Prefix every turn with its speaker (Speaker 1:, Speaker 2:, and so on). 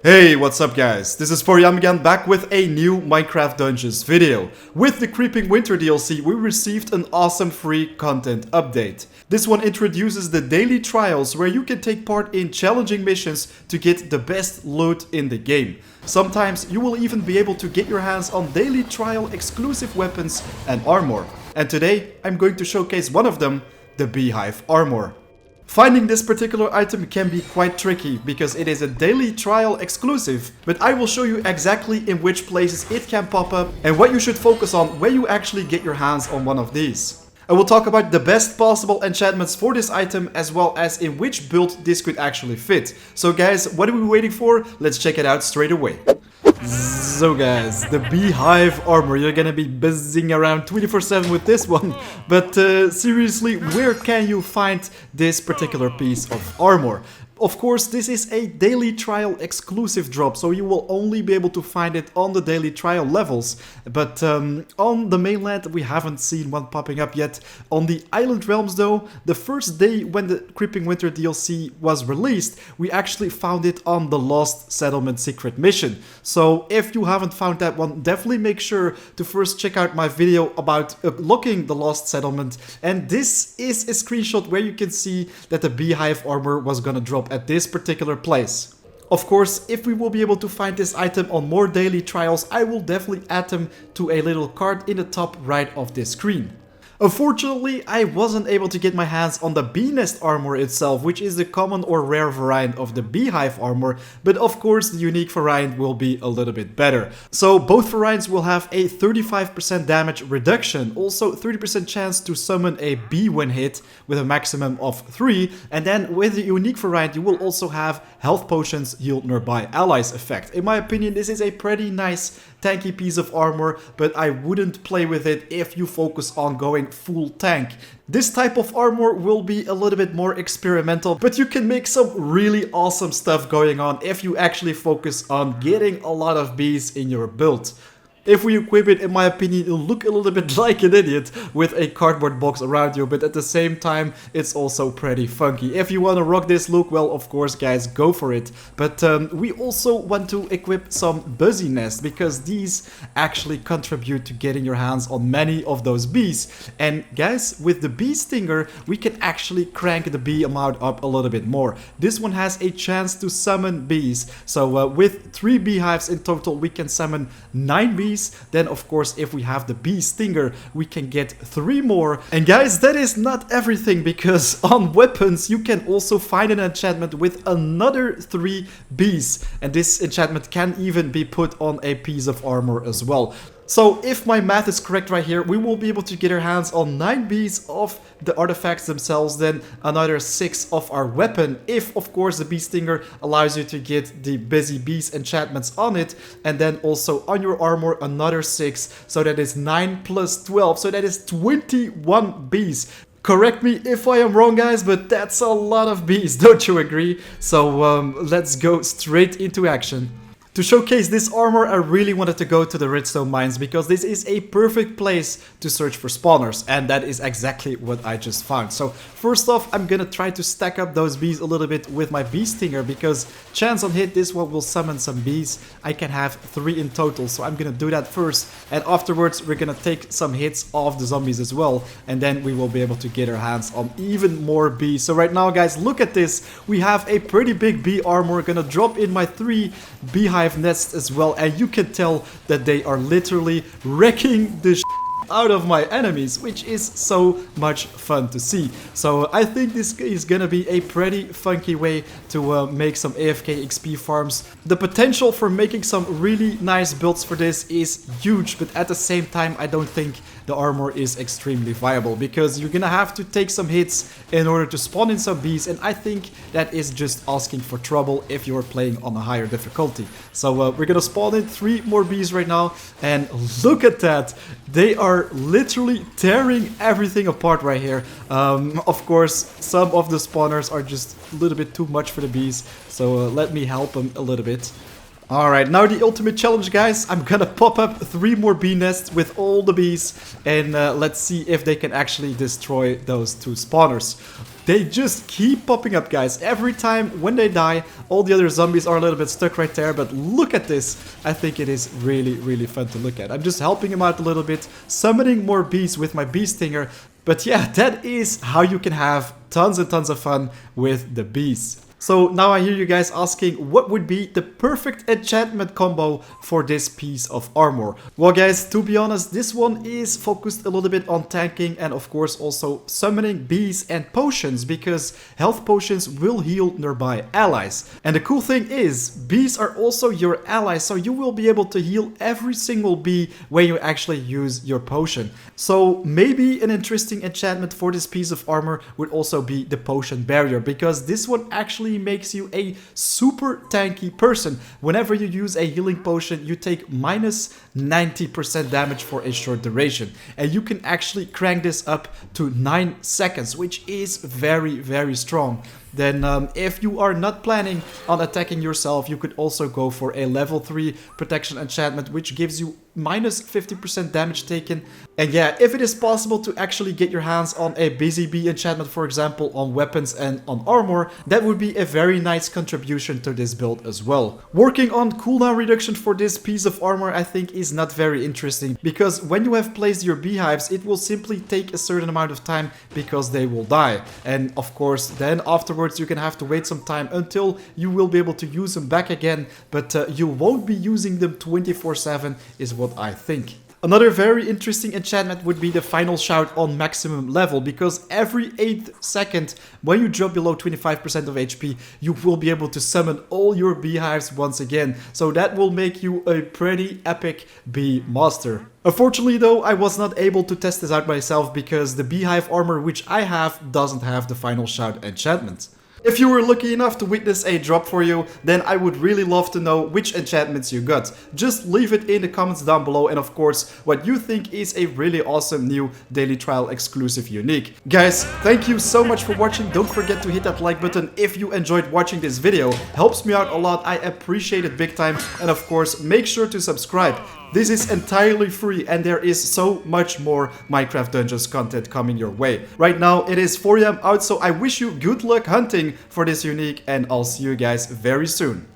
Speaker 1: Hey, what's up guys? This is Poriam again, back with a new Minecraft Dungeons video. With the Creeping Winter DLC, we received an awesome free content update. This one introduces the daily trials where you can take part in challenging missions to get the best loot in the game. Sometimes you will even be able to get your hands on daily trial exclusive weapons and armor. And today I'm going to showcase one of them, the Beehive Armor. Finding this particular item can be quite tricky because it is a daily trial exclusive, but I will show you exactly in which places it can pop up and what you should focus on when you actually get your hands on one of these. I will talk about the best possible enchantments for this item as well as in which build this could actually fit. So guys, what are we waiting for? Let's check it out straight away. So guys, the Beehive Armor, you're gonna be buzzing around 24/7 with this one. But seriously, where can you find this particular piece of armor? Of course, this is a daily trial exclusive drop, so you will only be able to find it on the daily trial levels. But on the mainland, we haven't seen one popping up yet. On the island realms though, the first day when the Creeping Winter DLC was released, we actually found it on the Lost Settlement secret mission. So if you haven't found that one, definitely make sure to first check out my video about unlocking the Lost Settlement. And this is a screenshot where you can see that the Beehive Armor was gonna drop at this particular place. Of course, if we will be able to find this item on more daily trials, I will definitely add them to a little card in the top right of this screen. Unfortunately, I wasn't able to get my hands on the bee nest armor itself, which is the common or rare variant of the Beehive Armor, but of course the unique variant will be a little bit better. So both variants will have a 35% damage reduction, also 30% chance to summon a bee when hit with a maximum of 3, and then with the unique variant you will also have health potions heal nearby allies effect. In my opinion, this is a pretty nice tanky piece of armor, but I wouldn't play with it if you focus on going full tank. This type of armor will be a little bit more experimental, but you can make some really awesome stuff going on if you actually focus on getting a lot of bees in your build. If we equip it, in my opinion, it'll look a little bit like an idiot with a cardboard box around you, but at the same time, it's also pretty funky. If you want to rock this look, well, of course, guys, go for it. But we also want to equip some buzzy nests, because these actually contribute to getting your hands on many of those bees. And guys, with the bee stinger, we can actually crank the bee amount up a little bit more. This one has a chance to summon bees. So with 3 beehives in total, we can summon 9 bees. Then of course, if we have the bee stinger, we can get 3 more. And guys, that is not everything, because on weapons you can also find an enchantment with another 3 bees, and this enchantment can even be put on a piece of armor as well. So if my math is correct right here, we will be able to get our hands on 9 bees of the artifacts themselves, then another 6 of our weapon, if of course the bee stinger allows you to get the busy bees enchantments on it, and then also on your armor another 6, so that is 9 plus 12, so that is 21 bees. Correct me if I am wrong, guys, but that's a lot of bees, don't you agree? So let's go straight into action. To showcase this armor, I really wanted to go to the redstone mines, because this is a perfect place to search for spawners, and that is exactly what I just found. So first off, I'm gonna try to stack up those bees a little bit with my bee stinger, because chance on hit, this one will summon some bees. I can have 3 in total, so I'm gonna do that first, and afterwards we're gonna take some hits off the zombies as well, and then we will be able to get our hands on even more bees. So right now, guys, look at this. We have a pretty big bee armor gonna drop in my 3 beehive nests as well, and you can tell that they are literally wrecking the out of my enemies, which is so much fun to see. So I think this is gonna be a pretty funky way to make some AFK XP farms. The potential for making some really nice builds for this is huge, but at the same time I don't think the armor is extremely viable, because you're gonna have to take some hits in order to spawn in some bees, and I think that is just asking for trouble if you're playing on a higher difficulty. So we're gonna spawn in 3 more bees right now, and look at that. They are literally tearing everything apart right here. Of course, some of the spawners are just a little bit too much for the bees, so let me help them a little bit. Alright, now the ultimate challenge, guys. I'm gonna pop up 3 more bee nests with all the bees, and let's see if they can actually destroy those 2 spawners. They just keep popping up, guys. Every time when they die, all the other zombies are a little bit stuck right there. But look at this. I think it is really, really fun to look at. I'm just helping him out a little bit, summoning more bees with my bee stinger. But yeah, that is how you can have tons and tons of fun with the bees. So now I hear you guys asking what would be the perfect enchantment combo for this piece of armor. Well guys, to be honest, this one is focused a little bit on tanking and of course also summoning bees and potions, because health potions will heal nearby allies. And the cool thing is, bees are also your allies, so you will be able to heal every single bee when you actually use your potion. So maybe an interesting enchantment for this piece of armor would also be the potion barrier, because this one actually makes you a super tanky person. Whenever you use a healing potion, you take minus 90% damage for a short duration, and you can actually crank this up to 9 seconds, which is very, very strong. Then if you are not planning on attacking yourself, you could also go for a level 3 protection enchantment, which gives you minus 50% damage taken. And yeah, if it is possible to actually get your hands on a busy bee enchantment, for example, on weapons and on armor, that would be a very nice contribution to this build as well. Working on cooldown reduction for this piece of armor, I think, is not very interesting, because when you have placed your beehives, it will simply take a certain amount of time because they will die. And of course, then afterwards you can have to wait some time until you will be able to use them back again, but you won't be using them 24/7 is what I think. Another very interesting enchantment would be the final shout on maximum level, because every 8th second when you drop below 25% of HP, you will be able to summon all your beehives once again. So that will make you a pretty epic bee master. Unfortunately though, I was not able to test this out myself because the Beehive Armor which I have doesn't have the final shout enchantment. If you were lucky enough to witness a drop for you, then I would really love to know which enchantments you got. Just leave it in the comments down below, and of course what you think is a really awesome new daily trial exclusive unique. Guys, thank you so much for watching. Don't forget to hit that like button if you enjoyed watching this video. Helps me out a lot, I appreciate it big time. And of course make sure to subscribe. This is entirely free and there is so much more Minecraft Dungeons content coming your way. Right now it is 4 AM out, so I wish you good luck hunting for this unique, and I'll see you guys very soon.